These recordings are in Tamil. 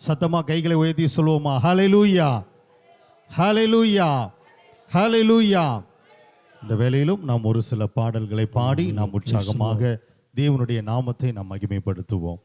சத்தமா கைகளை உயர்த்தி சொல்லுவோமா? ஹல்லேலூயா, ஹல்லேலூயா, ஹல்லேலூயா. இந்த வேளையிலும் நாம் ஒரு சில பாடல்களை பாடி நாம் உற்சாகமாக தேவனுடைய நாமத்தை நாம் மகிமைப்படுத்துவோம்.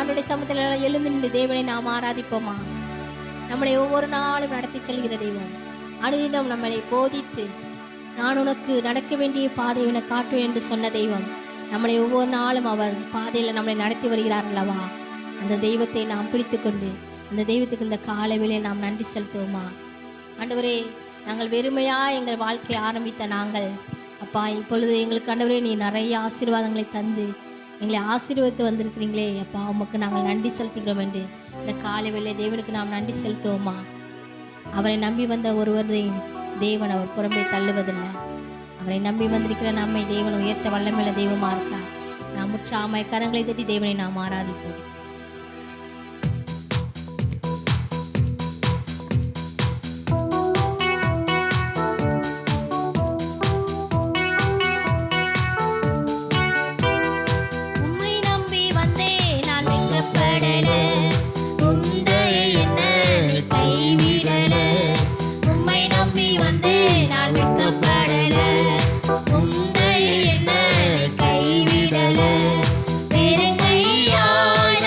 ஆண்டுடைய சமூகத்தில் எழுந்து நின்று தேவனை நாம் ஆராதிப்போமா? நம்மளை ஒவ்வொரு நாளும் நடத்தி செல்கிற தெய்வம், அனுதினம் நம்மளை போதித்து நான் உனக்கு நடக்க வேண்டிய பாதையை உனக்கு காட்டுவேன் என்று சொன்ன தெய்வம், நம்மளை ஒவ்வொரு நாளும் அவர் பாதையில் நம்மளை நடத்தி வருகிறார் அல்லவா? அந்த தெய்வத்தை நாம் பிடித்து கொண்டு அந்த தெய்வத்துக்கு இந்த காலை வேளையில் நாம் நன்றி செலுத்துவோமா? ஆண்டவரே, நாங்கள் வெறுமையா எங்கள் வாழ்க்கையை ஆரம்பித்த நாங்கள் அப்பா, இப்பொழுது எங்களுக்கு ஆண்டவரே நீ நிறைய ஆசீர்வாதங்களை தந்து எங்களை ஆசீர்வதித்து வந்திருக்கிறீங்களே அப்பா, உமக்கு நாங்கள் நன்றி செலுத்துகிறோம் என்று இந்த காலை வேளை தேவனுக்கு நாம் நன்றி செலுத்துவோமா? அவரை நம்பி வந்த ஒருவரையும் தேவன் அவர் புறம்பே தள்ளுவதில்லை. அவரை நம்பி வந்திருக்கிற நம்மை தேவன் உயர்த்த வல்லமையுள்ள தெய்வமா இருக்கிறார். நாம் உற்சாகமாய் கரங்களை தட்டி தேவனை நாம் ஆராதிப்போம். பெருங்கையாய்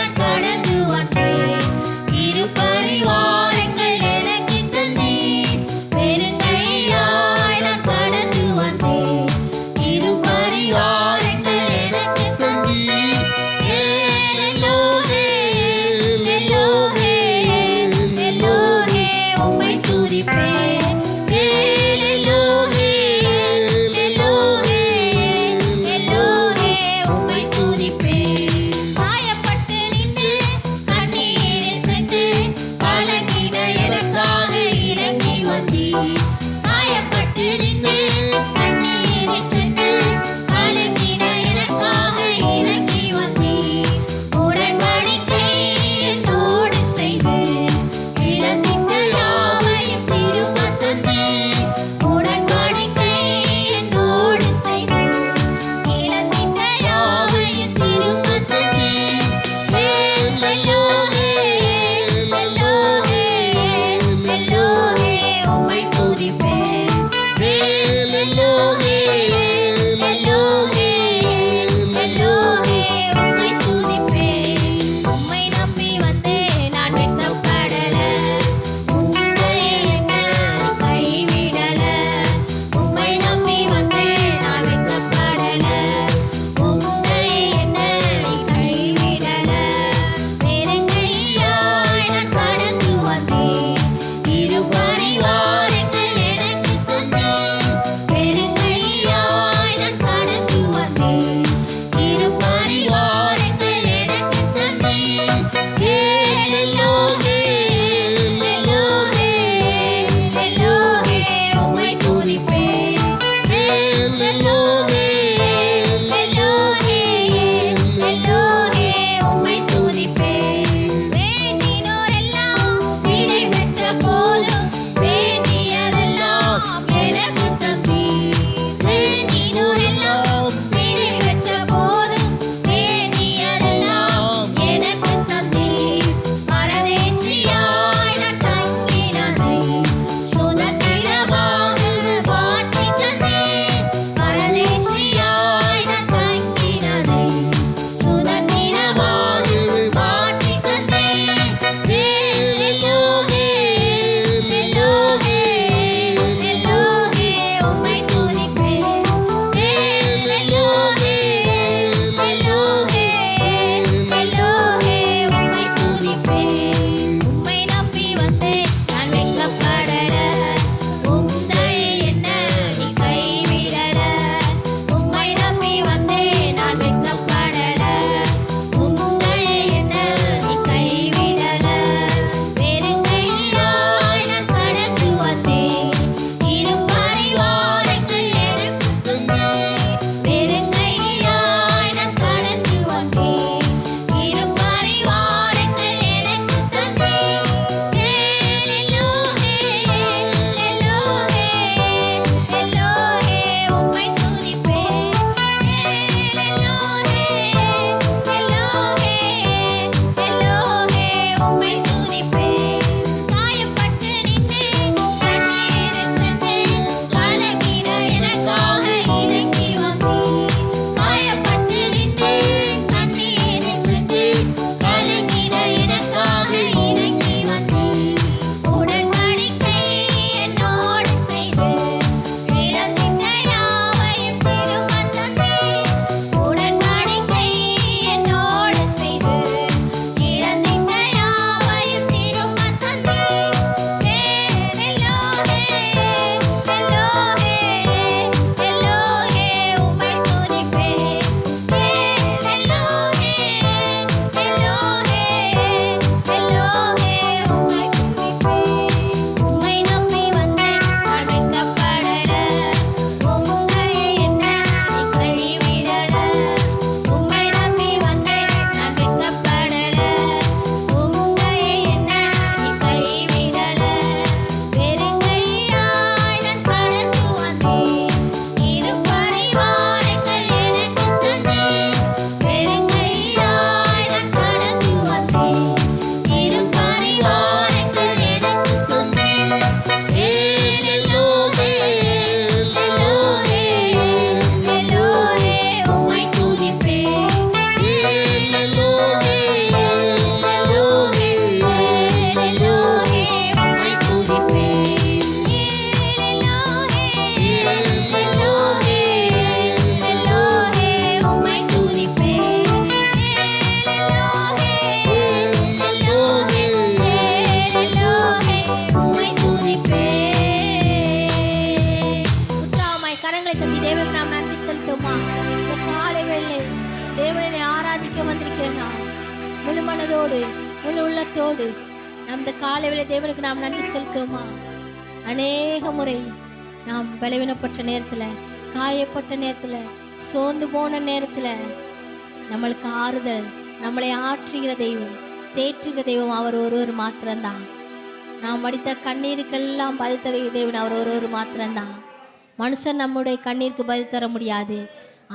செலுத்துவோமா? இந்த காலை வேளை தேவனை ஆராதிக்க வந்திருக்கிறேன் நான் முழு மனதோடு முழு உள்ளத்தோடு நம் இந்த காலை வேளை தேவனுக்கு நாம் நன்றி செலுத்துவோமா? அநேக முறை நாம் பலவீனப்பட்ட நேரத்தில், காயப்பட்ட நேரத்தில், சோர்ந்து போன நேரத்தில் நம்மளுக்கு ஆறுதல், நம்மளை ஆற்றுகிற தெய்வம், தேற்றுகிற தெய்வம் அவர் ஒருவர் மாத்திரம்தான். நாம் அடித்த கண்ணீருக்கெல்லாம் பதில் தருகிற தேவன் அவர் ஒருவர் மாத்திரம்தான். மனுஷன் நம்முடைய கண்ணீருக்கு பதில் தர முடியாது.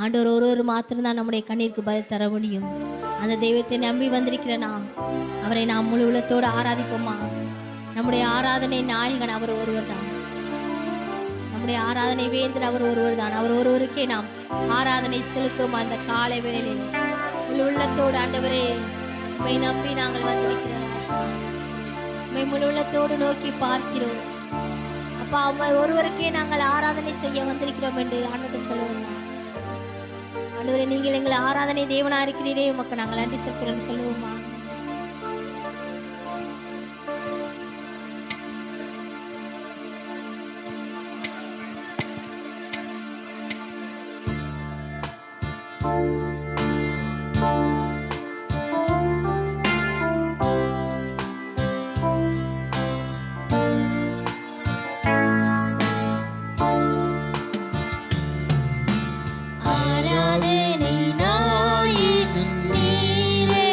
ஆண்டவர் ஒருவர் மாத்திரம்தான் நம்முடைய கண்ணீருக்கு பதில் தர முடியும். அந்த தெய்வத்தை நம்பி வந்திருக்கிற நாம் அவரை நாம் முழு உள்ளத்தோடு ஆராதிப்போமா? நம்முடைய ஆராதனை நாயகன் அவர் ஒருவர் தான். நம்முடைய ஆராதனை வேந்தர் அவர் ஒருவர் தான். அவர் ஒருவருக்கே நாம் ஆராதனை செலுத்துவோம். அந்த காலை வேளையில் முழு உள்ளத்தோடு ஆண்டவரே உம்மை நம்பி நாங்கள் வந்திருக்கிற ராஜா, உம்மை முழு உள்ளத்தோடு நோக்கி பார்க்கிறோம். அப்பா, அவர் ஒருவருக்கே நாங்கள் ஆராதனை செய்ய வந்திருக்கிறோம் என்று ஆண்டவர்கிட்ட சொல்லுவோம். ஆண்டவரே, நீங்கள் எங்களை ஆராதனை தேவனா இருக்கிறீரே, உமக்கு நாங்கள் நன்றி செலுத்துகிறோம் சொல்லுவோமா? ஆராதனை நாயகன் நீரே,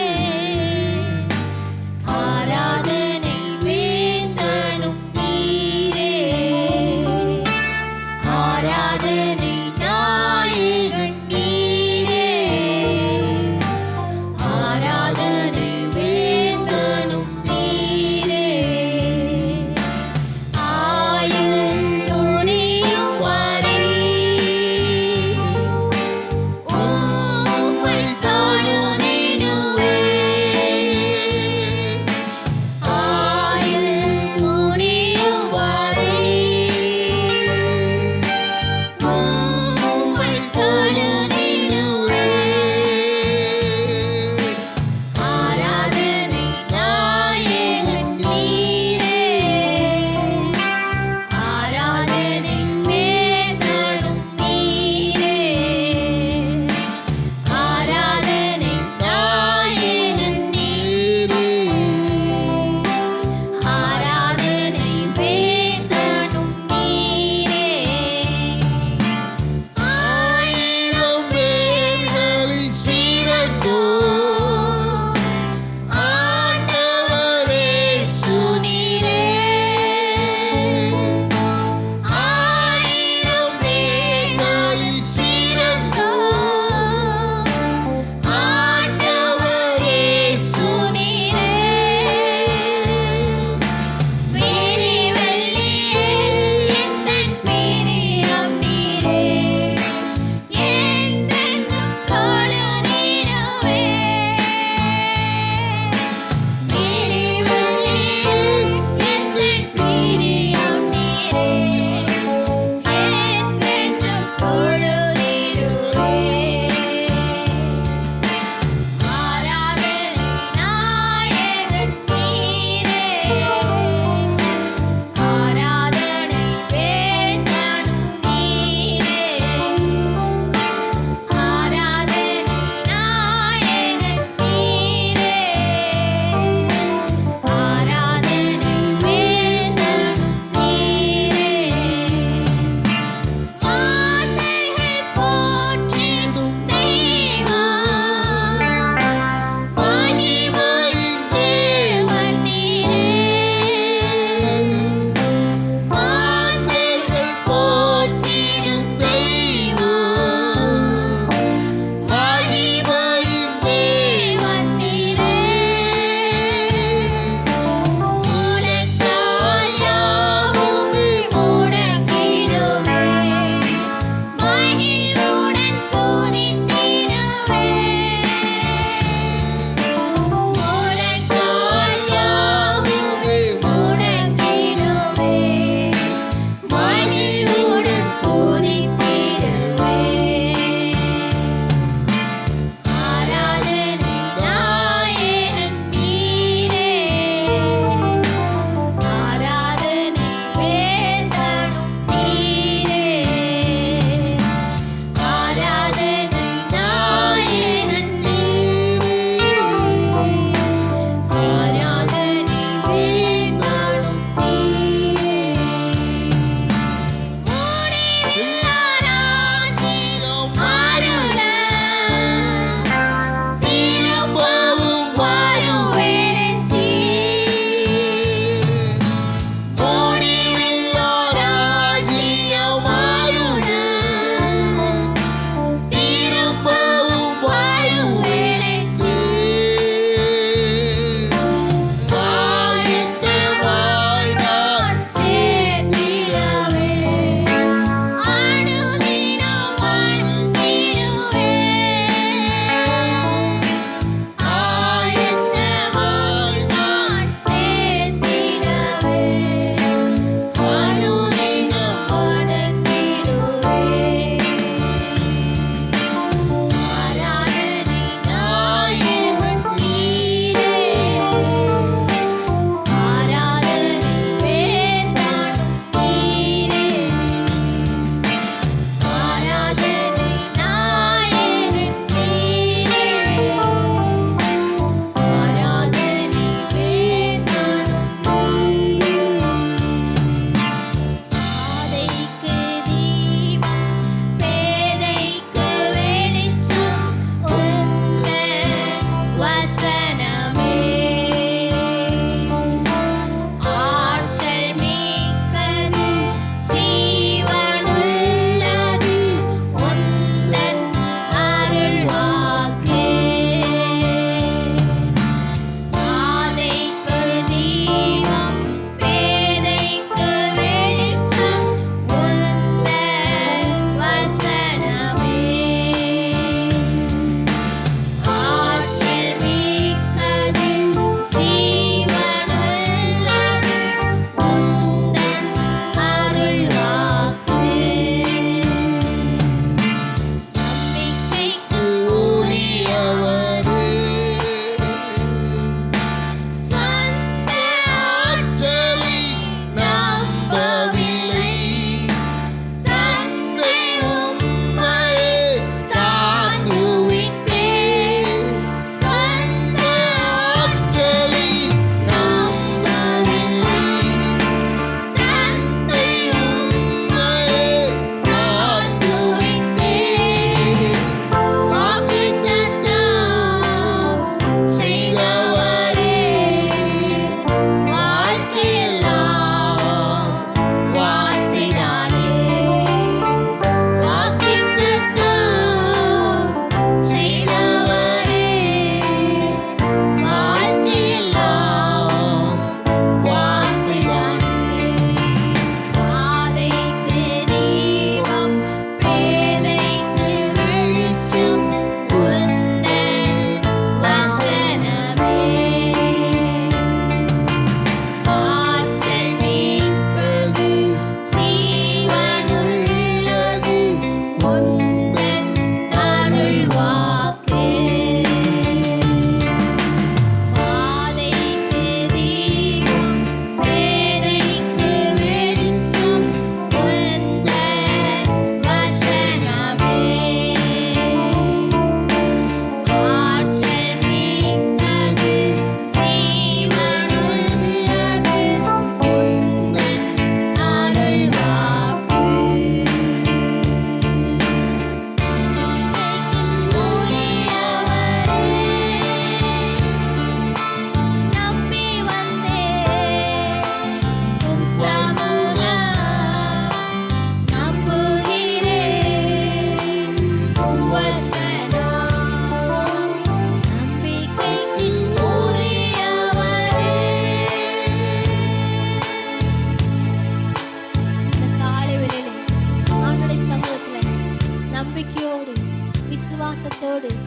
நம்பிக்கையோடு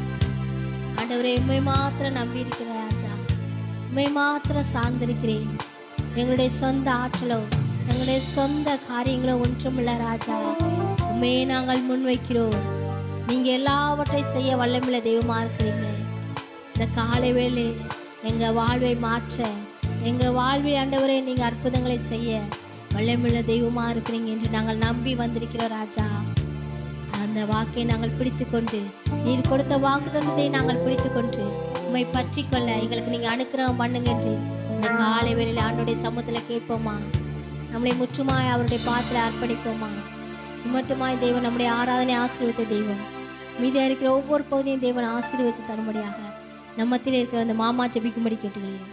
ஆண்டவரே உம்மை மாத்திரம் நம்பி இருக்கிற ராஜா, உம்மை மாத்திரம் சார்ந்திருக்கிறேன். எங்களுடைய சொந்த ஆற்றலோ எங்களுடைய சொந்த காரியங்களோ ஒன்றுமில்ல ராஜா, உண்மையை நாங்கள் முன்வைக்கிறோம். நீங்க எல்லாவற்றையும் செய்ய வல்லமுள்ள தெய்வமா இருக்கிறீங்க. இந்த காலை வேளை எங்க வாழ்வை மாற்ற, எங்க வாழ்வை ஆண்டவரே நீங்க அற்புதங்களை செய்ய வல்லமுள்ள தெய்வமா இருக்கிறீங்க என்று நாங்கள் நம்பி வந்திருக்கிறோம் ராஜா. அந்த வாக்கை நாங்கள் பிடித்து கொண்டு, நீர் கொடுத்த வாக்குத்தத்தத்தை நாங்கள் பிடித்து கொண்டு உம்மை பற்றி கொள்ள எங்களுக்கு நீங்க அனுக்கிரகம் பண்ணுங்க என்று இந்த காலை வேளையில் ஆண்டோடைய சமூகத்தில் கேட்போமா? நம்மளை முற்றுமாய் அவருடைய பாத்திர அர்ப்பணிப்போமா? மட்டுமாய் தேவன் நம்முடைய ஆராதனை ஆசீர்வதித்த தெய்வம். மீதியாக இருக்கிற ஒவ்வொரு பகுதியும் தேவன் ஆசீர்வதித்து தரும்படியாக நம்மத்தில் இருக்கிற அந்த மாமா ஜெபிக்கும்படி கேட்டுக்கிறேன்.